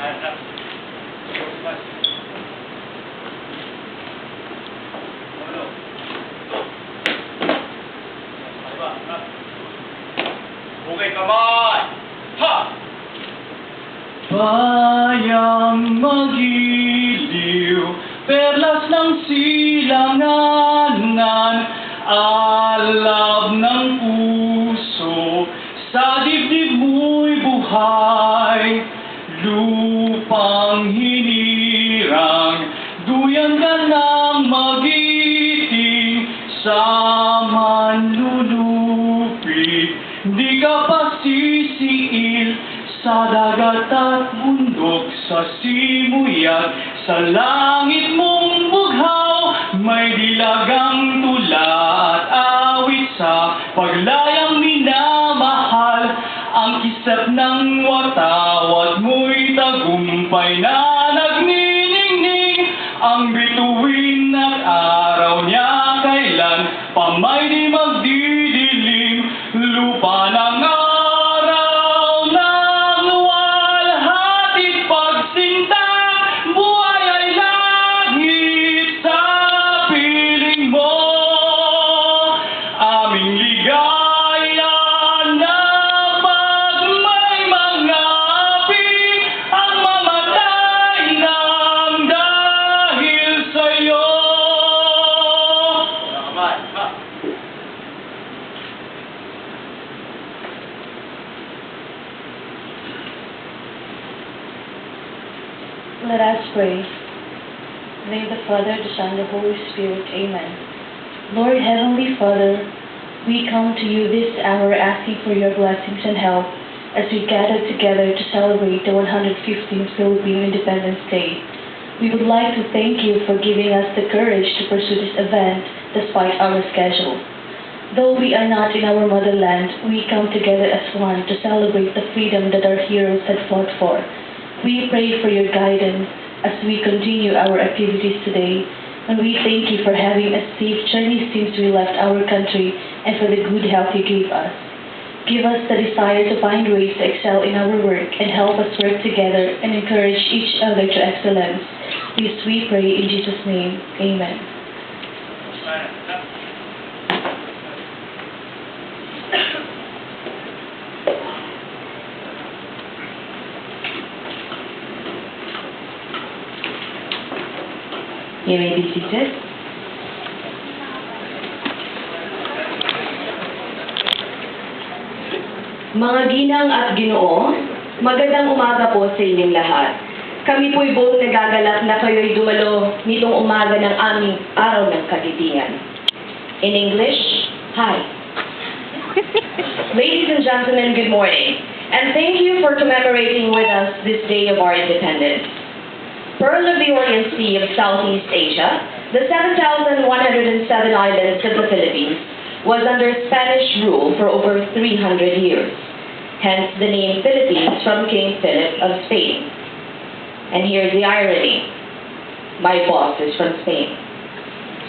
Okay, kamay! Ha! Bayang magiliw, perlas ng silanganan, alab ng puso, sa dibdib mo'y buhay, lupang hinirang, duyan ka ng magiting, sa manlulupig, di ka pasisiil, sa dagat at bundok, sa simuyat, sa langit mong bughaw, may dilagang tula at awit sa paglayang minamahal, ang kisap ng watawat mo'y tagumpay na nagniningning, ang bituin at araw niya kailan pa may di magdidilim, lupa ng Let us pray. Name the Father, the Son, the Holy Spirit. Amen. Lord, Heavenly Father, we come to you this hour asking for your blessings and help as we gather together to celebrate the 115th Philippine Independence Day. We would like to thank you for giving us the courage to pursue this event despite our schedule. Though we are not in our motherland, we come together as one to celebrate the freedom that our heroes had fought for. We pray for your guidance as we continue our activities today, and we thank you for having a safe journey since we left our country and for the good health you gave us. Give us the desire to find ways to excel in our work and help us work together and encourage each other to excellence. This we pray in Jesus' name. Amen. You may be seated. Mga ginang at ginoo, magandang umaga po sa inyong lahat. Kami po'y buong nagagalak na kayo'y dumalo nitong umaga ng aming araw ng katitingan. In English, hi. Ladies and gentlemen, good morning, and thank you for commemorating with us this day of our independence. Pearl of the Orient Sea of Southeast Asia, the 7,107 islands of the Philippines, was under Spanish rule for over 300 years. Hence the name Philippines from King Philip of Spain. And here's the irony. My boss is from Spain.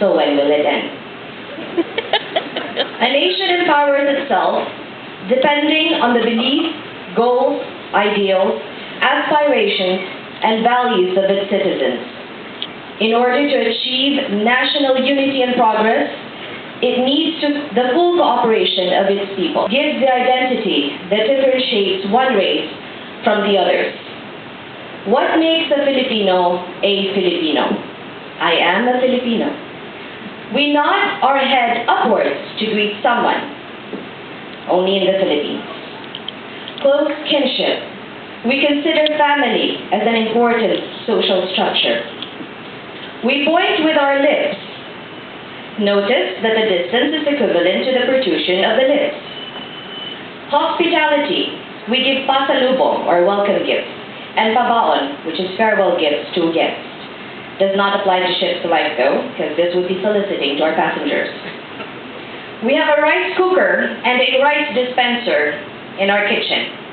So when will it end? A nation empowers itself depending on the beliefs, goals, ideals, aspirations, and values of its citizens. In order to achieve national unity and progress, it needs the full cooperation of its people. Gives the identity that differentiates one race from the others. What makes a Filipino a Filipino? I am a Filipino. We nod our head upwards to greet someone. Only in the Philippines. Close kinship. We consider family as an important social structure. We point with our lips. Notice that the distance is equivalent to the protrusion of the lips. Hospitality. We give pasalubong or welcome gifts, and pabaon, which is farewell gifts to guests. Does not apply to ships alike though, because this would be soliciting to our passengers. We have a rice cooker and a rice dispenser in our kitchen.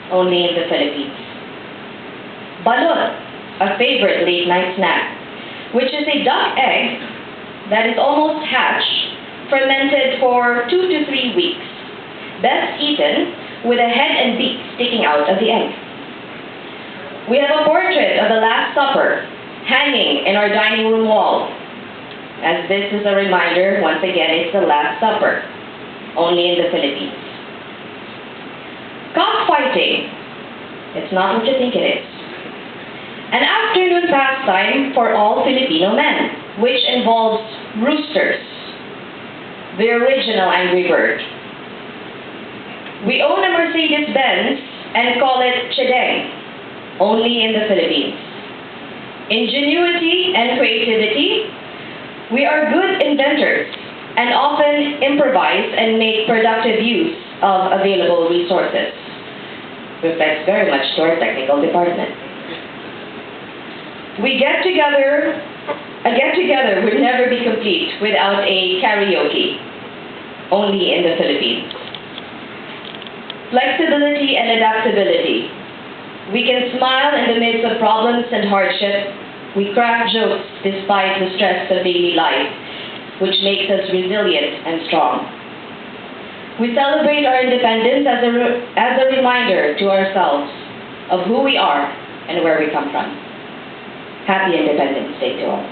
Only in the Philippines. Balot, a favorite late-night snack, which is a duck egg that is almost hatched, fermented for 2 to 3 weeks. Best eaten with a head and beak sticking out of the egg. We have a portrait of the Last Supper hanging in our dining room wall. As this is a reminder, once again, it's the Last Supper, only in the Philippines. Cockfighting. It's not what you think it is. An afternoon pastime for all Filipino men, which involves roosters, the original Angry Bird. We own a Mercedes-Benz and call it Chedeng, only in the Philippines. Ingenuity and creativity. We are good inventors and often improvise and make productive use of available resources. Reflects very much to our technical department. A get-together would never be complete without a karaoke, only in the Philippines. Flexibility and adaptability. We can smile in the midst of problems and hardship. We crack jokes despite the stress of daily life, which makes us resilient and strong. We celebrate our independence as a reminder to ourselves of who we are and where we come from. Happy Independence Day to all.